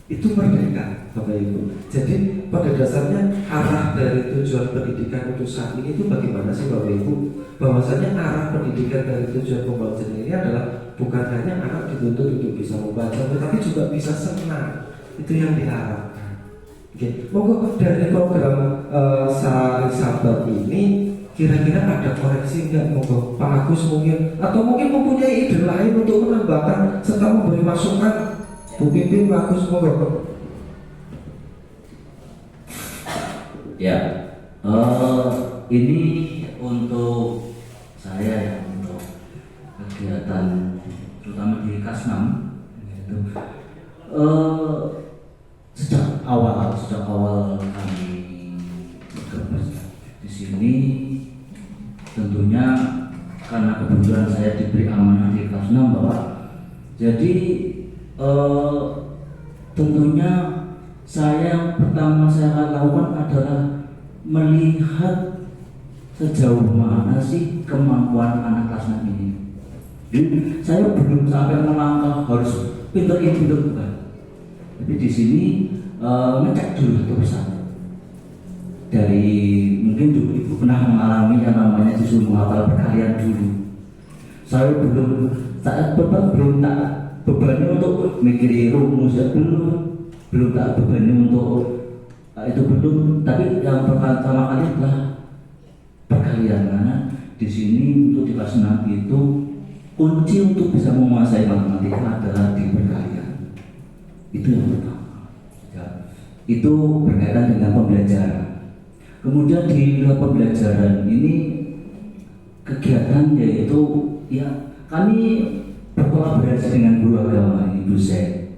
itu merdeka Bapak Ibu. Jadi pada dasarnya arah dari tujuan pendidikan untuk saat ini itu bagaimana sih Bapak Ibu? Bahwasanya arah pendidikan dari tujuan pembelajaran ini adalah bukan hanya anak dituntut untuk bisa membaca, tetapi juga bisa senang. Itu yang diharapkan. Oke, monggo dari program Sari Sabar ini kira-kira ada koreksi nggak monggo Pak Agus mungkin, atau mungkin mempunyai ide lain untuk menambahkan serta memberi masukan Bu Pimpin, Pak Agus monggo. Ya, ini untuk saya ya, untuk kegiatan terutama di Kas 6 itu sejak awal kami bergabung di sini, tentunya karena kebetulan saya diberi amanah di Kas 6 bahwa jadi tentunya saya pertama saya akan lakukan adalah melihat sejauh mana sih kemampuan anak kelas 6 ini. Jadi saya belum sampai melangkah harus pintar ini pintar bukan. Tapi di sini ngecek dulu satu persatu. Dari mungkin dulu ibu pernah mengalami yang namanya disuruh menghafal perkalian dulu. Saya belum tak bebani untuk mikirin rumus ya belum tak bebani untuk itu belum, tapi yang pertama kali adalah perkalian, karena di sini untuk di kelas 6 itu kunci untuk bisa menguasai matematika adalah di perkalian. Itu yang pertama ya. Itu berkaitan dengan pembelajaran. Kemudian di luar pembelajaran ini kegiatan yaitu ya kami berkolaborasi dengan guru agama ini, dosen.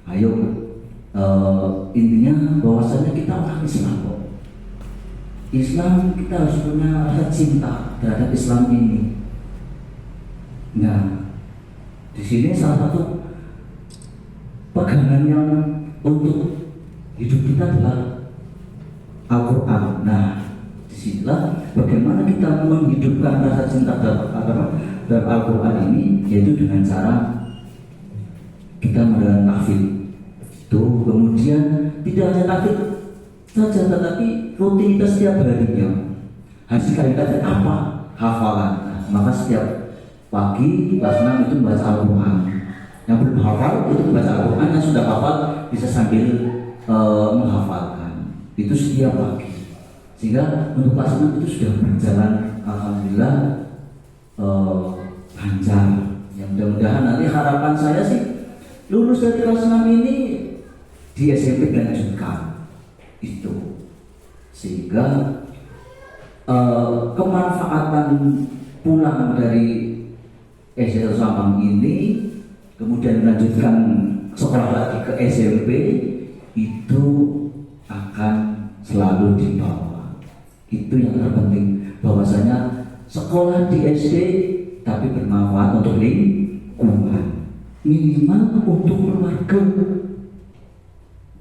Ayo intinya bahwasanya kita orang Islam kok. Islam kita harus punya rasa cinta terhadap Islam ini. Nah, di sini salah satu pegangan yang untuk hidup kita adalah Al-Quran. Nah, disinilah bagaimana kita menghidupkan rasa cinta dalam Al-Quran ini, yaitu dengan cara kita melakukan tahfidz. Tuh, kemudian tidak hanya tahfidz saja, tetapi rutinitas setiap harinya. Hasil kita apa? Hafalan. Nah, maka setiap pagi kelas 6 itu membaca Al-Quran. Yang belum hafal itu membaca Al-Quran, yang sudah hafal bisa sambil menghafalkan. Itu setiap pagi. Sehingga untuk kelas 6 itu sudah berjalan alhamdulillah lancar. Ya, mudah-mudahan nanti harapan saya sih lulus dari kelas 6 ini di SMP dilanjutkan itu, sehingga kemanfaatan pulang dari SD Sampang ini kemudian melanjutkan sekolah lagi ke SMP itu akan selalu dibawa. Itu yang terpenting, bahwasanya sekolah di SD tapi bermanfaat untuk lingkungan, minimal untuk keluarga.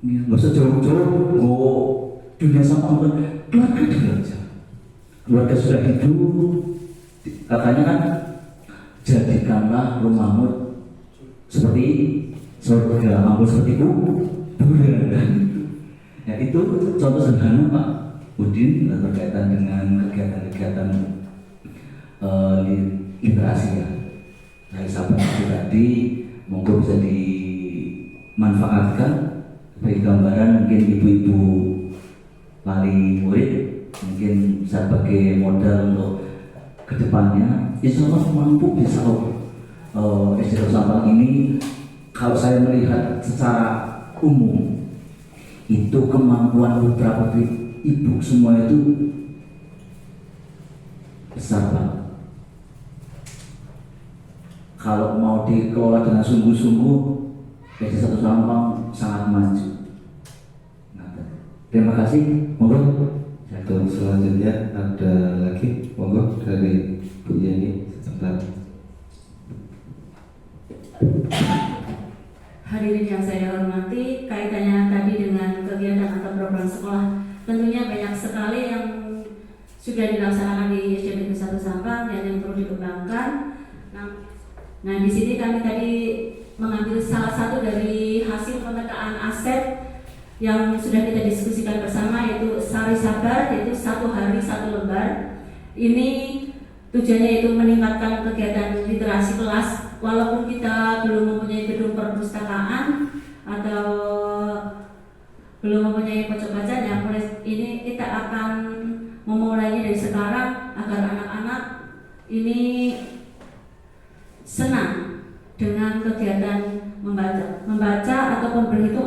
Nggak usah jauh-jauh, dunia sama keluarga dulu aja. Keluarga sudah hidup, katanya kan jadikanlah rumahmu seperti surga, mampu seperti kuburan. Ya, itu contoh sederhana Pak Udin berkaitan dengan kegiatan-kegiatan literasi ya. Dari sahabat tadi, monggo bisa dimanfaatkan. Bagi gambaran mungkin ibu-ibu wali murid mungkin bisa sebagai modal untuk kedepannya. Insya Allah mampu bisa SD Sampang ini, kalau saya melihat secara umum itu kemampuan putra putri ibu semua itu besar banget. Kalau mau dikelola dengan sungguh-sungguh, SD Sampang sangat maju. Terima kasih, monggo. Satu selanjutnya ada lagi, monggo dari Bu Yeni sebentar. Hadirin yang saya hormati, kaitannya tadi dengan kegiatan atau program sekolah, tentunya banyak sekali yang sudah dilaksanakan di SD Negeri 1 Sampang dan yang perlu dikembangkan. Nah, di sini kami tadi mengambil salah satu dari hasil pemetaan aset yang sudah kita diskusikan bersama, yaitu Sari Sabar, yaitu 1 hari 1 lembar. Ini tujuannya itu meningkatkan kegiatan literasi kelas, walaupun kita belum mempunyai gedung perpustakaan atau belum mempunyai pojok bacanya. Ini kita akan memulainya dari sekarang agar ini senang dengan kegiatan membaca ataupun berhitung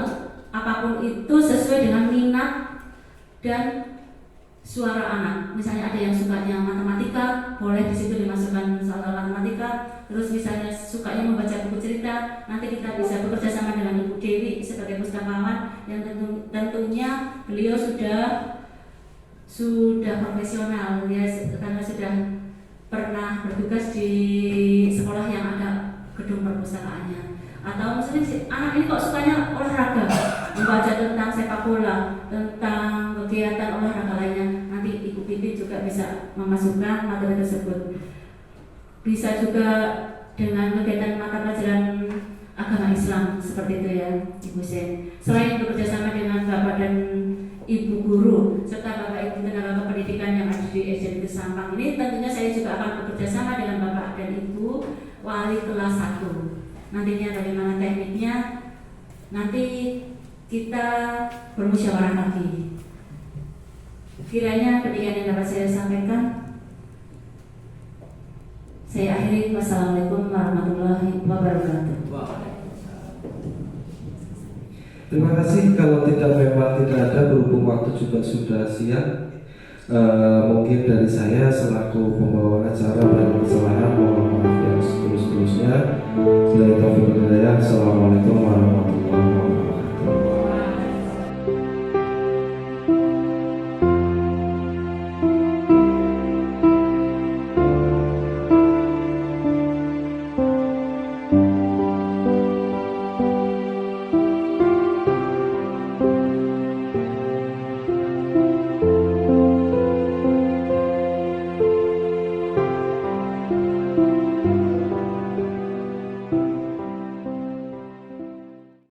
apapun itu sesuai dengan minat dan suara anak. Misalnya ada yang sukanya matematika, boleh di situ dimasukkan soal matematika. Terus misalnya sukanya membaca buku cerita, nanti kita bisa bekerja sama dengan Ibu Dewi sebagai pustakawan yang tentunya beliau sudah profesional ya, karena sudah pernah bertugas di sekolah yang ada gedung perpustakaannya. Atau misalnya anak ini kok sukanya olahraga, membaca tentang sepak bola, tentang kegiatan olahraga lainnya, nanti Ibu Pipi juga bisa memasukkan materi tersebut. Bisa juga dengan kegiatan mata pelajaran agama Islam seperti itu ya Ibu Sen. Selain bekerja sama dengan Bapak dan Ibu guru serta Bapak Ibu tenaga kependidikan yang ada di SDN Sampang ini, tentunya saya juga akan bekerja sama dengan Bapak dan Ibu wali kelas 1. Nantinya bagaimana tekniknya, nanti kita bermusyawarah lagi. Kiranya demikian yang dapat saya sampaikan. Saya akhiri. Wassalamualaikum warahmatullahi wabarakatuh. Terima kasih. Kalau memang tidak ada, berhubung waktu juga sudah siang, mungkin dari saya selaku pembawa acara dan kesalahan mohon maaf yang setulus-tulusnya. Assalamualaikum warahmatullahi wabarakatuh.